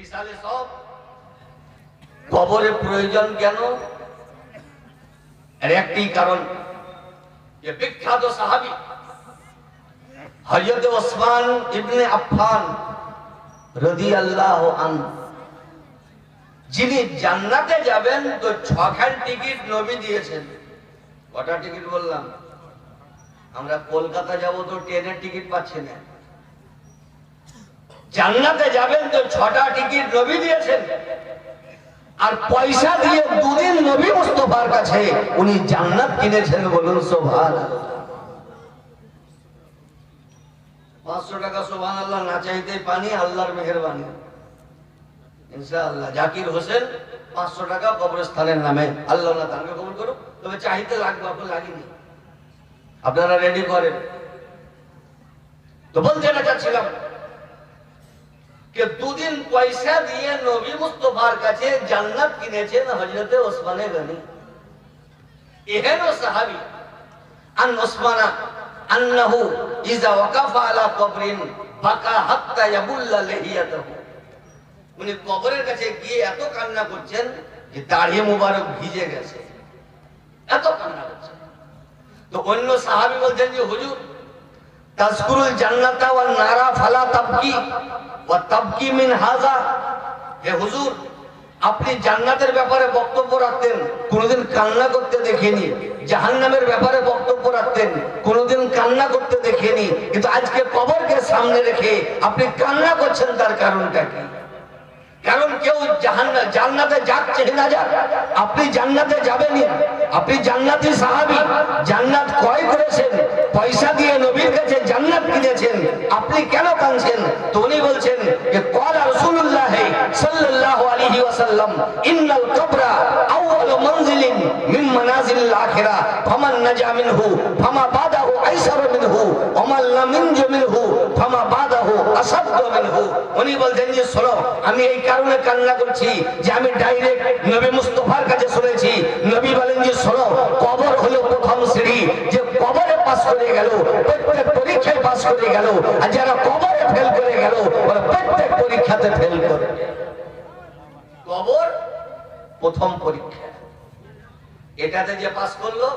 বিশালে সব কবরের প্রয়োজন কেন? এর একটি কারণ, যে বিখ্যাত সাহাবী হযরত ওসমান ইবনে আফফান রাদিয়াল্লাহু আনহু, যিনি জান্নাতে যাবেন তো 6খান টিকিট নবী দিয়েছেন। কটা টিকিট বললাম? আমরা কলকাতা যাব তো ট্রেনের টিকিট পাচ্ছি না। জান্নাতে যাবেন তো 6টা টিকিট নবী দিয়েছেন, আর পয়সা দিয়ে 2 দিন নবী মুস্তাফার কাছে উনি জান্নাত কিনেছেন। বলুন সুবহানাল্লাহ। 500 টাকা সুবহানাল্লাহ না চাইতেই পানি, আল্লাহর মেহেরবানি ইনশাআল্লাহ। জাকির হোসেন 500 টাকা কবরস্থানের নামে, আল্লাহ না দানকে কবুল করুক। তবে চাইতে লাগবে, আপনার লাগেনি, আপনারা রেডি করেন। তো বলতে চাচ্ছিলাম যে 2 দিন পয়সা দিয়ে নবী মুস্তাফার কাছে জান্নাত কিনেছেন হযরত ওসমান গনি। এহেন সাহাবী আন ওসমানা আন্নাহু ইযা ওয়াকাফা আলা কবরিন বাকা হাত্তা ইয়াবুল্লা লিহিয়াতাহু। উনি কবরের কাছে গিয়ে এত কান্না করছেন যে দাড়ি মুবারক ভিজে গেছে, এত কান্না করছেন। তো অন্য সাহাবী বলছেন যে হুজুর তাজকুরুল জান্নাতা ওয়ান নারা ফালা তাবকি ওয়া তাবকি মিন হাযা। হে হুজুর, আপনি জান্নাতের ব্যাপারে বক্তব্য রাখতেন, কোনোদিন কান্না করতে দেখিনি। জাহান্নামের ব্যাপারে বক্তব্য রাখতেন, কোনোদিন কান্না করতে দেখিনি। কিন্তু আজকে কবরকে সামনে রেখে আপনি কান্না করছেন, তার কারণটা কি? কারণ কেউ জান্নাতে যাচ্ছে না যাক, আপনি জান্নাতে যাবেনই। আপনি জান্নাতি সাহাবী, জান্নাত ক্রয় করেছেন, পয়সা দিয়ে নবীর কাছে জান্নাত কিনেছেন, আপনি কেন কাঁদছেন? তো উনি বলছেন যে ক্বালা রাসূলুল্লাহ সাল্লাল্লাহু আলাইহি ওয়াসাল্লাম ইন্নাল কবরা আউয়ালু মানজিলিন মিন মানাজিলিল আখিরাহ ফামান নাজা মিনহু ফামা বাদাহু আইসারু মিনহু ওয়া মান লাম ইয়ানজু মিনহু ফামা বাদাহু আসাদ্দু মিনহু। উনি বলছেন যে শোনো, আমি এই কারণে কান্না করছি যে আমি ডাইরেক্ট নবী মুস্তাফার কাছে শুনেছি, নবী বলেন যে শোনো, কবর হলো প্রথম সিঁড়ি। যে কবরে পাস করে গেল প্রত্যেক পরীক্ষায় পাস করে গেল, আর যারা কবরে ফেল করে গেল ওরা প্রত্যেক পরীক্ষাতে ফেল করে। কবর প্রথম পরীক্ষা, এটাতে যে পাস করলো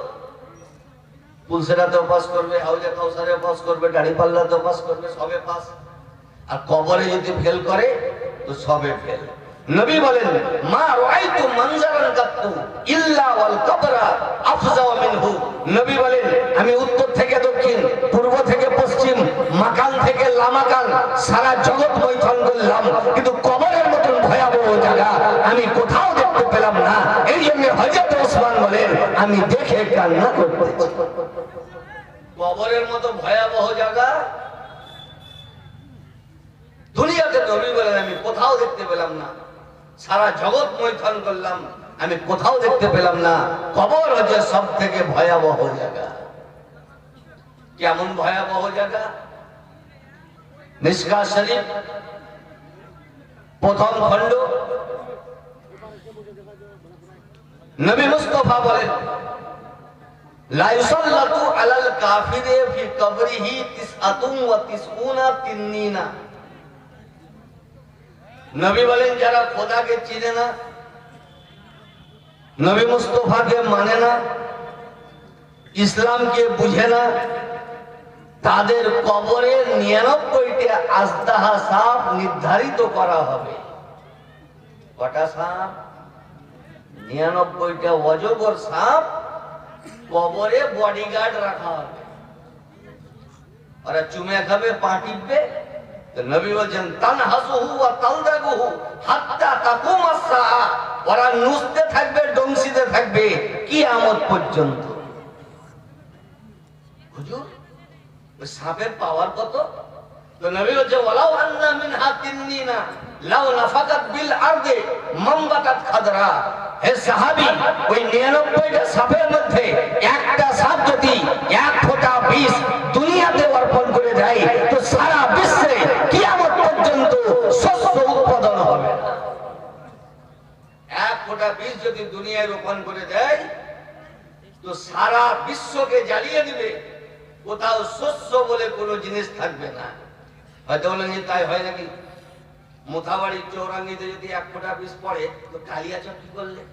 পুলসেরাতেও পাস করবে, হাউজে কাউসারেও পাস করবে, দাড়িপাল্লাতেও পাস করবে, সবে পাস। আর কবরে যদি ফেল করে তো সবে ফেল। নবী বলেন মা রাআইতু মানজারান কাত্তু ইল্লা ওয়াল কবরা আফজাউ মিনহু। নবী বলেন আমি উত্তর থেকে দক্ষিণ, পূর্ব থেকে পশ্চিম, মাকান থেকে লামাকান সারা জগৎ বৈঠন করলাম, কিন্তু কবরের মতন ভয়াবহ জায়গা আমি কোথাও দেখতে পেলাম না। এই জন্য হযরত ওসমান বলেন আমি দেখে কান্না করতেছি। কবরের মতো ভয়াবহ জায়গা দুনিয়াতে নবী বলেন আমি কোথাও দেখতে পেলাম না। সারা জগৎ মৈথন করলাম, আমি কোথাও দেখতে পেলাম না। কবর হচ্ছে সব থেকে ভয়াবহ জায়গা। কেমন ভয়াবহ জায়গা? মিশকাত শরীফ প্রথম খণ্ড, নবী মুস্তাফা বলেন লা ইউসাল্লাতু আলাল কাফিরি ফি কবরিহি তিসআতুন ওয়া তিসউনা তিন্নিনা। নবী বলেন যারা খোদাকে চিনে না, নবী মুস্তাফাকে মানে না, ইসলামকে বুঝে না, তাদের কবরে 99টা আজদাহা সাপ নির্ধারিত করা হবে। কটা সাপ? 99টা অজগর সাপ কবরে বডিগার্ড রাখা হবে। ওরা চুমে খাবে, পা টিপবে। নবী বলেন তানহাসুহু ওয়া তালদাগুহু হাত্তা তাকুমাস সাআ। ওরা নুসতে থাকবে, ডংসিতে থাকবে কিয়ামত পর্যন্ত। হুজুর ওই সাপের পাওয়ার কত? তো নবী বলেন ওয়ালাউ আন্না মিনহা তিন্নিনা লাউ নাফাকাত বিল আরদি মামবাতাত খাদরা। হে সাহাবী, ওই 99টা সাপের মধ্যে একটা সাপ যদি 1 ফোঁটা বিষ দুনিয়াতে অর্পণ করে দেয় তো সারা বিশ্বে কিয়ামত পর্যন্ত শস্য উৎপাদন হবে না। 1 ফোঁটা বিষ যদি দুনিয়ায় রোপণ করে দেয় তো সারা বিশ্বকে জ্বালিয়ে দিবে, কোথাও শস্য বলে কোনো জিনিস থাকবে না। হয়তো বলেন যে তাই হয় নাকি? মোথাবাড়ির চৌরাঙ্গিতে যদি 1 ফোঁটা বিষ পড়ে তো কালিয়াচক কি করলে?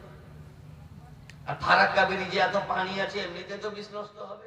আর ফারাক্কা ব্রিজে এত পানি আছে, এমনিতে তো বিষ নষ্ট হবে।